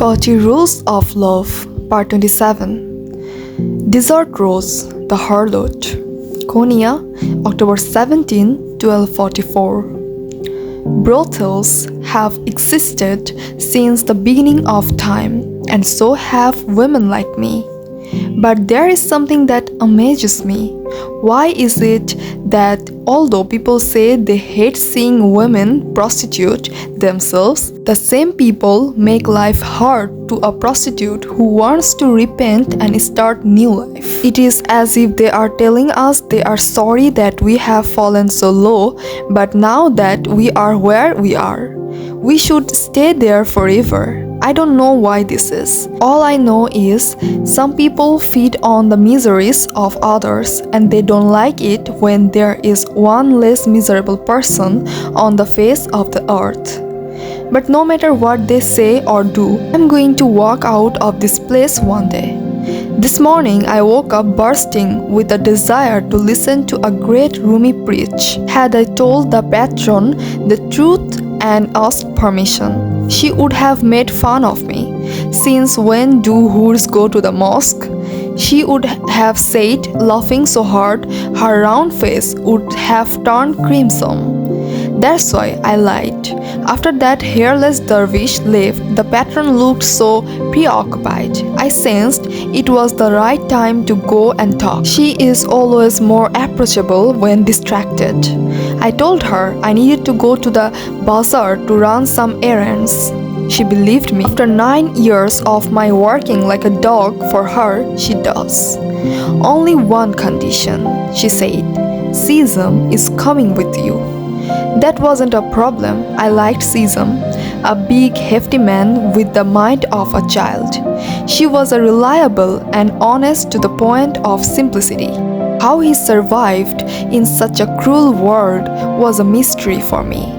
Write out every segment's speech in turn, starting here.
40 Rules of Love, Part 27. Desert Rose, the Harlot. Konya, October 17, 1244. Brothels have existed since the beginning of time, and so have women like me. But there is something that amazes me. Why is it that although people say they hate seeing women prostitute themselves, the same people make life hard to a prostitute who wants to repent and start new life? It is as if they are telling us they are sorry that we have fallen so low, but now that we are where we are, we should stay there forever. I don't know why this is. All I know is some people feed on the miseries of others and they don't like it when there is one less miserable person on the face of the earth. But no matter what they say or do, I'm going to walk out of this place one day. This morning I woke up bursting with a desire to listen to a great Rumi preach. Had I told the patron the truth and asked permission, she would have made fun of me, since when do hoods go to the mosque? She would have said, laughing so hard, her round face would have turned crimson. That's why I lied. After that hairless dervish left, the patron looked so preoccupied. I sensed it was the right time to go and talk. She is always more approachable when distracted. I told her I needed to go to the bazaar to run some errands. She believed me. After 9 years of my working like a dog for her, she does. Only one condition, she said. Sesam is coming with you. That wasn't a problem. I liked Sesam, a big, hefty man with the mind of a child. She was a reliable and honest to the point of simplicity. How he survived in such a cruel world was a mystery for me.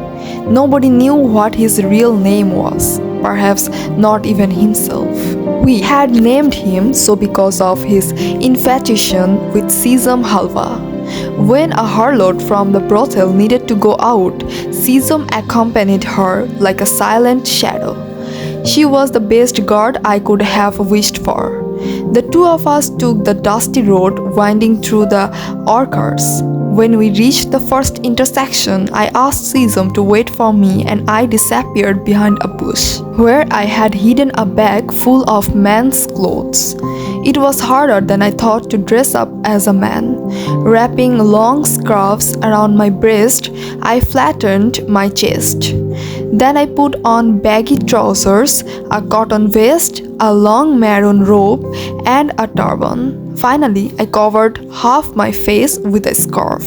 Nobody knew what his real name was, perhaps not even himself. We had named him so because of his infatuation with sesame halwa. When a harlot from the brothel needed to go out, Sesam accompanied her like a silent shadow. She was the best guard I could have wished for. The two of us took the dusty road winding through the orchards. When we reached the first intersection, I asked Sesam to wait for me and I disappeared behind a bush, where I had hidden a bag full of men's clothes. It was harder than I thought to dress up as a man. Wrapping long scarves around my breast, I flattened my chest. Then I put on baggy trousers, a cotton vest, a long maroon robe, and a turban. Finally, I covered half my face with a scarf,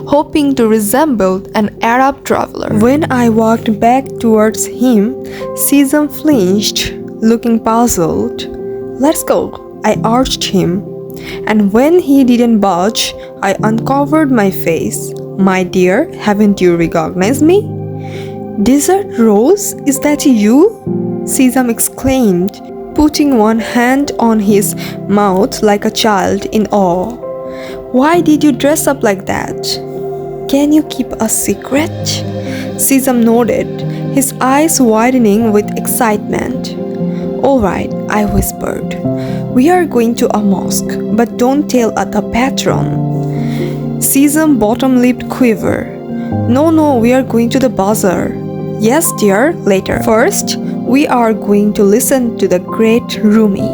hoping to resemble an Arab traveler. When I walked back towards him, Sesam flinched, looking puzzled. "Let's go," I urged him. And when he didn't budge, I uncovered my face. "My dear, haven't you recognized me?" "Desert Rose, is that you?" Sesam exclaimed, putting one hand on his mouth like a child in awe. "Why did you dress up like that? Can you keep a secret?" Sesam nodded, his eyes widening with excitement. "All right," I whispered. "We are going to a mosque, but don't tell the patron." Sesam's bottom lip quiver. No, we are going to the bazaar." "Yes, dear, later. First, we are going to listen to the great Rumi."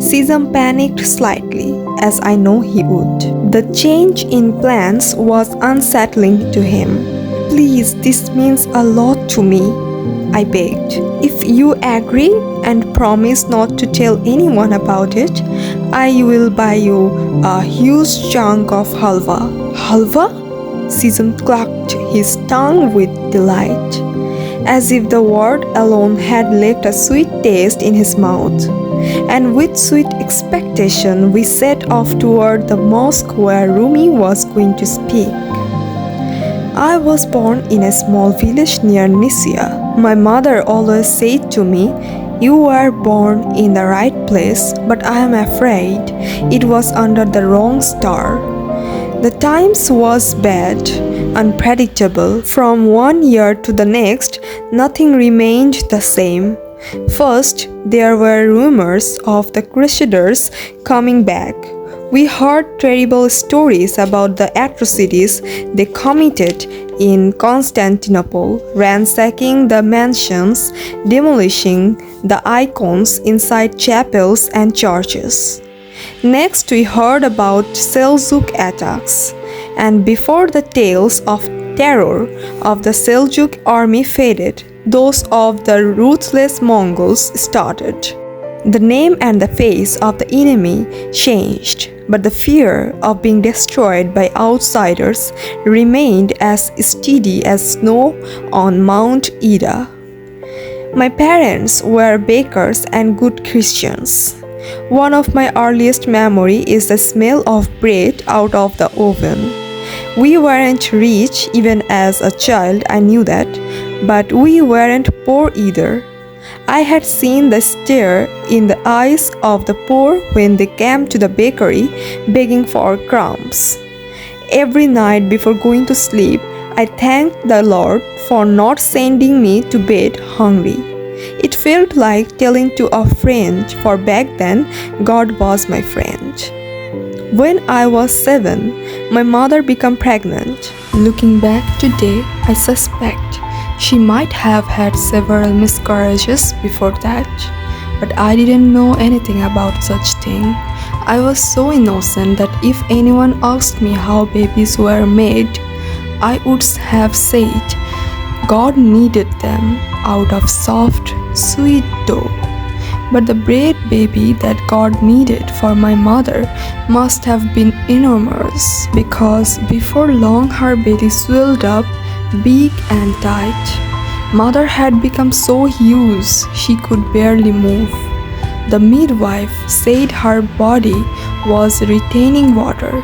Sesam panicked slightly, as I know he would. The change in plans was unsettling to him. "Please, this means a lot to me," I begged. "If you agree and promise not to tell anyone about it, I will buy you a huge chunk of halwa." "Halwa?" Sesam clucked his tongue with delight, as if the word alone had left a sweet taste in his mouth. And with sweet expectation, we set off toward the mosque where Rumi was going to speak. I was born in a small village near Nisia. My mother always said to me, "You were born in the right place, but I am afraid it was under the wrong star." The times was bad, unpredictable. From one year to the next, nothing remained the same. First, there were rumors of the Crusaders coming back. We heard terrible stories about the atrocities they committed in Constantinople, ransacking the mansions, demolishing the icons inside chapels and churches. Next, we heard about Seljuk attacks, and before the tales of terror of the Seljuk army faded, those of the ruthless Mongols started. The name and the face of the enemy changed, but the fear of being destroyed by outsiders remained as steady as snow on Mount Ida. My parents were bakers and good Christians. One of my earliest memories is the smell of bread out of the oven. We weren't rich, even as a child I knew that, but we weren't poor either. I had seen the stare in the eyes of the poor when they came to the bakery begging for crumbs. Every night before going to sleep, I thanked the Lord for not sending me to bed hungry. It felt like telling to a friend, for back then, God was my friend. When I was 7, my mother became pregnant. Looking back today, I suspect she might have had several miscarriages before that, but I didn't know anything about such thing. I was so innocent that if anyone asked me how babies were made, I would have said God kneaded them out of soft, sweet dough. But the bread baby that God needed for my mother must have been enormous, because before long her belly swelled up big and tight. Mother had become so huge she could barely move. The midwife said her body was retaining water,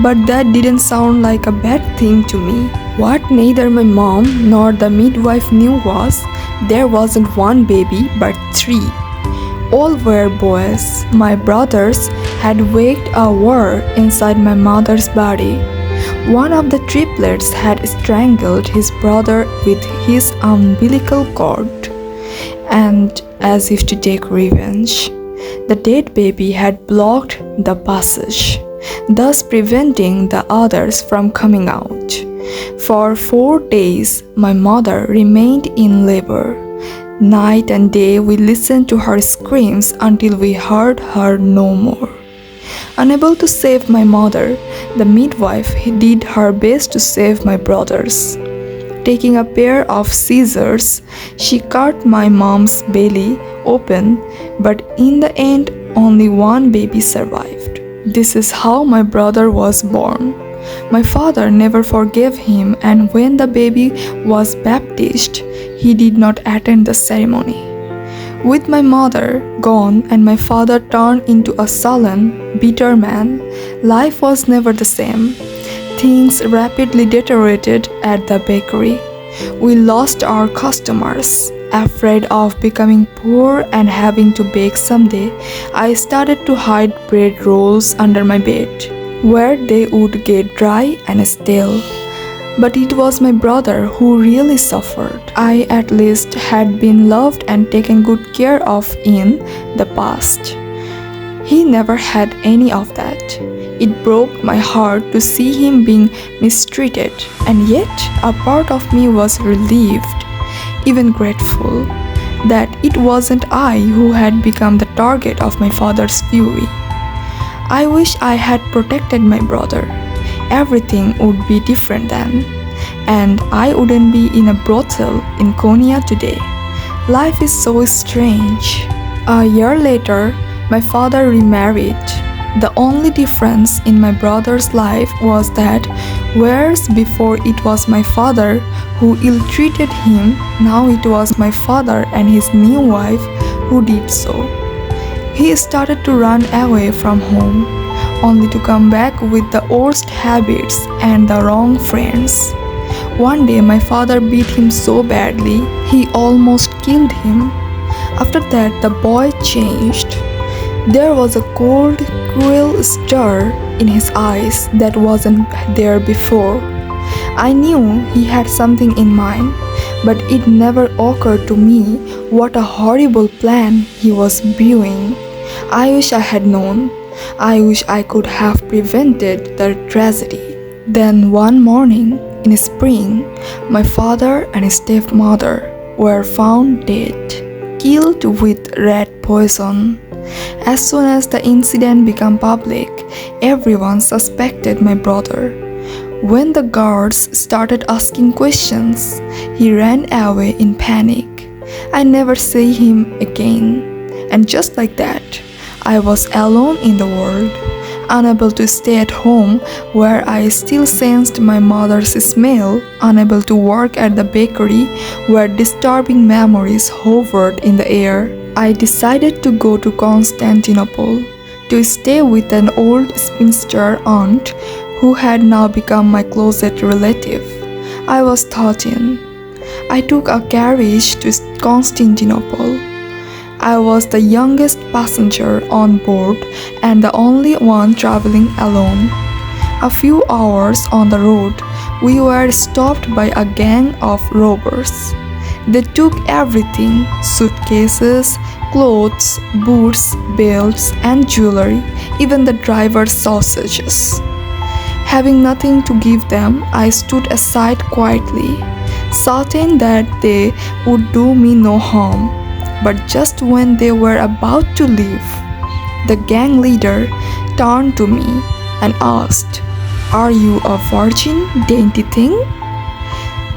but that didn't sound like a bad thing to me. What neither my mom nor the midwife knew was there wasn't one baby but 3. All were boys. My brothers had waged a war inside my mother's body. One of the triplets had strangled his brother with his umbilical cord, and as if to take revenge, the dead baby had blocked the passage, thus preventing the others from coming out. For 4 days, my mother remained in labor. Night and day we listened to her screams until we heard her no more. Unable to save my mother, the midwife did her best to save my brothers. Taking a pair of scissors, she cut my mom's belly open, but in the end, only one baby survived. This is how my brother was born. My father never forgave him, and when the baby was baptized, he did not attend the ceremony. With my mother gone and my father turned into a sullen, bitter man, life was never the same. Things rapidly deteriorated at the bakery. We lost our customers. Afraid of becoming poor and having to bake someday, I started to hide bread rolls under my bed, where they would get dry and stale. But it was my brother who really suffered. I at least had been loved and taken good care of in the past. He never had any of that. It broke my heart to see him being mistreated, and yet a part of me was relieved, even grateful, that it wasn't I who had become the target of my father's fury. I wish I had protected my brother. Everything would be different then, and I wouldn't be in a brothel in Konya today. Life is so strange. A year later, my father remarried. The only difference in my brother's life was that whereas before it was my father who ill-treated him, now it was my father and his new wife who did so. He started to run away from home, only to come back with the worst habits and the wrong friends. One day my father beat him so badly, he almost killed him. After that, the boy changed. There was a cold, cruel stir in his eyes that wasn't there before. I knew he had something in mind, but it never occurred to me what a horrible plan he was brewing. I wish I had known. I wish I could have prevented the tragedy. Then one morning in spring, my father and stepmother were found dead, killed with rat poison. As soon as the incident became public, everyone suspected my brother. When the guards started asking questions, he ran away in panic. I never saw him again. And just like that, I was alone in the world, unable to stay at home where I still sensed my mother's smell, unable to work at the bakery where disturbing memories hovered in the air. I decided to go to Constantinople to stay with an old spinster aunt who had now become my closest relative. I was 13. I took a carriage to Constantinople. I was the youngest passenger on board and the only one traveling alone. A few hours on the road, we were stopped by a gang of robbers. They took everything: suitcases, clothes, boots, belts, and jewelry, even the driver's sausages. Having nothing to give them, I stood aside quietly, certain that they would do me no harm. But just when they were about to leave, the gang leader turned to me and asked, "Are you a virgin, dainty thing?"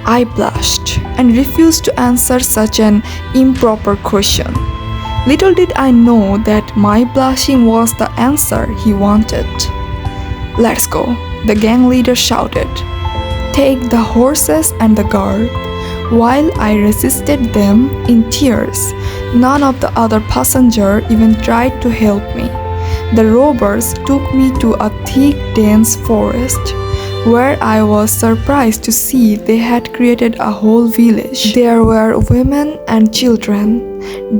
I blushed and refused to answer such an improper question. Little did I know that my blushing was the answer he wanted. "Let's go," the gang leader shouted. "Take the horses and the girl." While I resisted them in tears, none of the other passengers even tried to help me. The robbers took me to a thick, dense forest, where I was surprised to see they had created a whole village. There were women and children.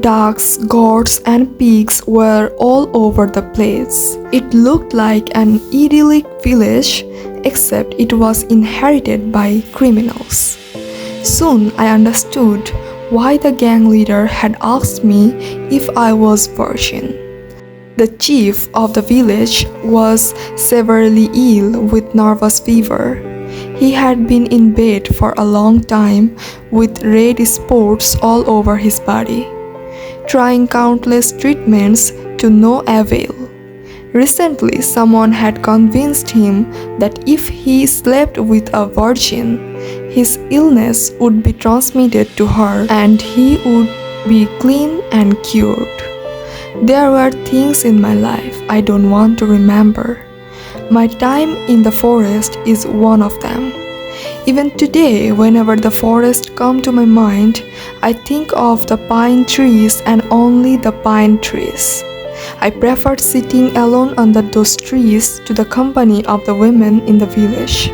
Ducks, goats, and pigs were all over the place. It looked like an idyllic village, except it was inhabited by criminals. Soon I understood why the gang leader had asked me if I was virgin. The chief of the village was severely ill with nervous fever. He had been in bed for a long time with red spots all over his body, trying countless treatments to no avail. Recently, someone had convinced him that if he slept with a virgin, his illness would be transmitted to her and he would be clean and cured. There were things in my life I don't want to remember. My time in the forest is one of them. Even today, whenever the forest comes to my mind, I think of the pine trees and only the pine trees. I preferred sitting alone under those trees to the company of the women in the village,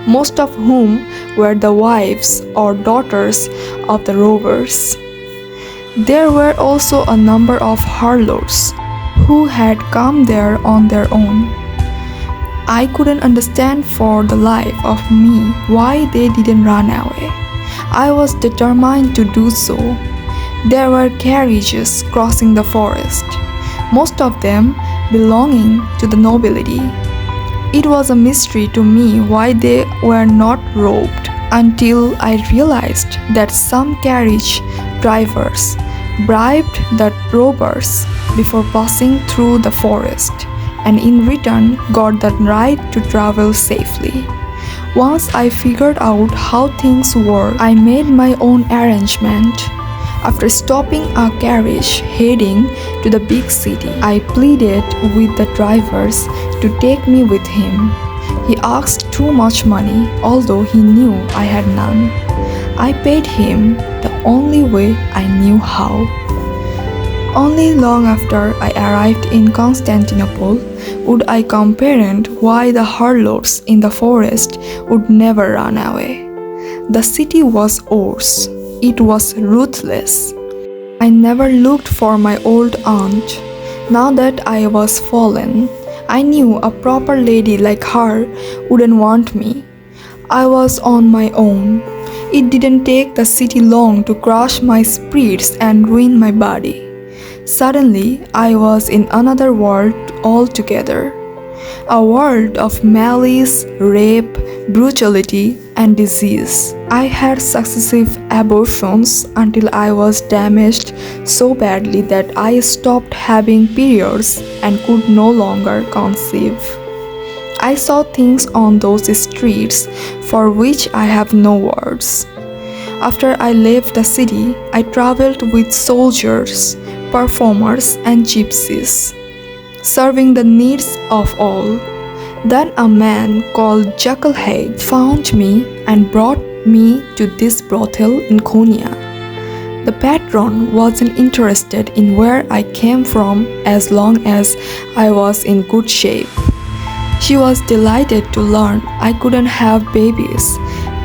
most of whom were the wives or daughters of the robbers. There were also a number of harlots who had come there on their own. I couldn't understand for the life of me why they didn't run away. I was determined to do so. There were carriages crossing the forest, most of them belonging to the nobility. It was a mystery to me why they were not robbed, until I realized that some carriage drivers bribed the robbers before passing through the forest, and in return got the right to travel safely. Once I figured out how things were, I made my own arrangement. After stopping a carriage heading to the big city, I pleaded with the drivers to take me with him. He asked too much money, although he knew I had none. I paid him the only way I knew how. Only long after I arrived in Constantinople would I comprehend why the harlots in the forest would never run away. The city was ours. It was ruthless. I never looked for my old aunt. Now that I was fallen, I knew a proper lady like her wouldn't want me. I was on my own, It didn't take the city long to crush my spirits and ruin my body. Suddenly, I was in another world altogether. A world of malice, rape, brutality, and disease. I had successive abortions until I was damaged so badly that I stopped having periods and could no longer conceive. I saw things on those streets for which I have no words. After I left the city, I traveled with soldiers, performers, and gypsies, serving the needs of all. Then a man called Chucklehead found me and brought me to this brothel in Konya. The patron wasn't interested in where I came from as long as I was in good shape. She was delighted to learn I couldn't have babies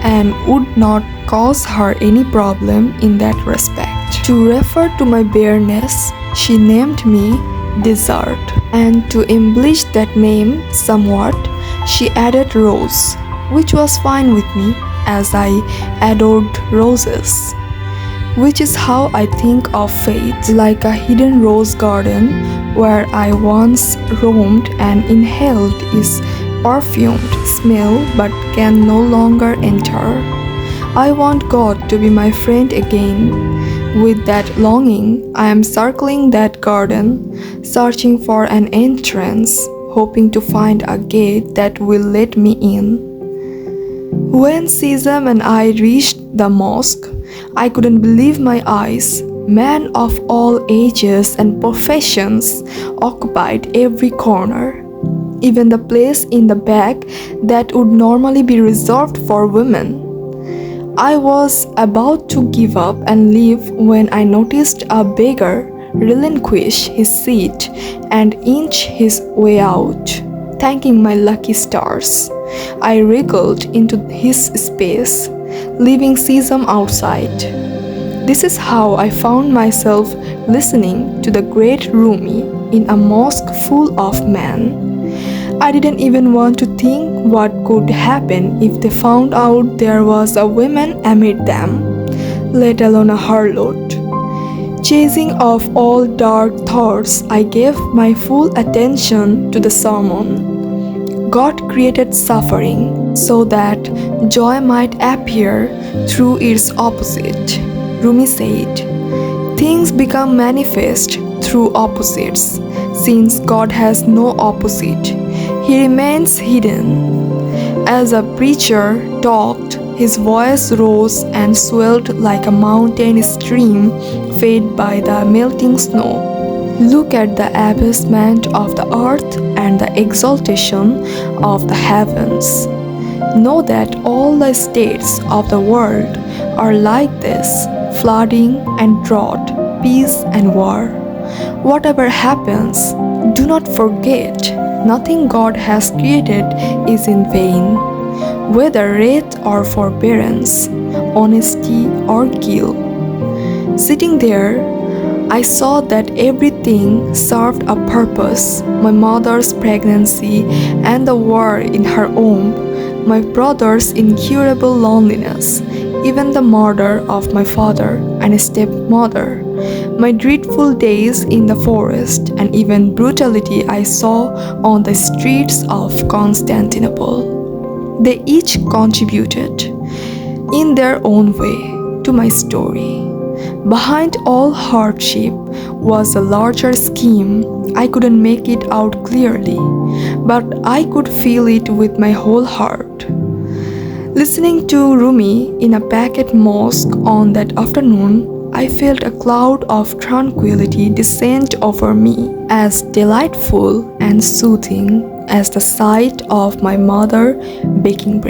and would not cause her any problem in that respect. To refer to my bareness, she named me Desert, and to embellish that name somewhat, she added Rose, which was fine with me as I adored roses. Which is how I think of fate, like a hidden rose garden where I once roamed and inhaled its perfumed smell but can no longer enter. I want God to be my friend again. With that longing, I am circling that garden, searching for an entrance, hoping to find a gate that will let me in. When Sesam and I reached the mosque, I couldn't believe my eyes. Men of all ages and professions occupied every corner. Even the place in the back that would normally be reserved for women. I was about to give up and leave when I noticed a beggar relinquish his seat and inch his way out. Thanking my lucky stars, I wriggled into his space, leaving Sesam outside. This is how I found myself listening to the great Rumi in a mosque full of men. I didn't even want to think what could happen if they found out there was a woman amid them, let alone a harlot. Chasing off all dark thoughts, I gave my full attention to the sermon. God created suffering so that joy might appear through its opposite. Rumi said, "Things become manifest through opposites. Since God has no opposite, He remains hidden." As a preacher talked, his voice rose and swelled like a mountain stream fed by the melting snow. Look at the abasement of the earth and the exaltation of the heavens. Know that all the states of the world are like this: flooding and drought, peace and war. Whatever happens, do not forget, nothing God has created is in vain. Whether wrath or forbearance, honesty or guilt. Sitting there, I saw that everything served a purpose: my mother's pregnancy and the war in her home, my brother's incurable loneliness, even the murder of my father and stepmother, my dreadful days in the forest, and even brutality I saw on the streets of Constantinople. They each contributed, in their own way, to my story. Behind all hardship was a larger scheme. I couldn't make it out clearly, but I could feel it with my whole heart. Listening to Rumi in a packed mosque on that afternoon, I felt a cloud of tranquility descend over me, as delightful and soothing as the sight of my mother baking bread.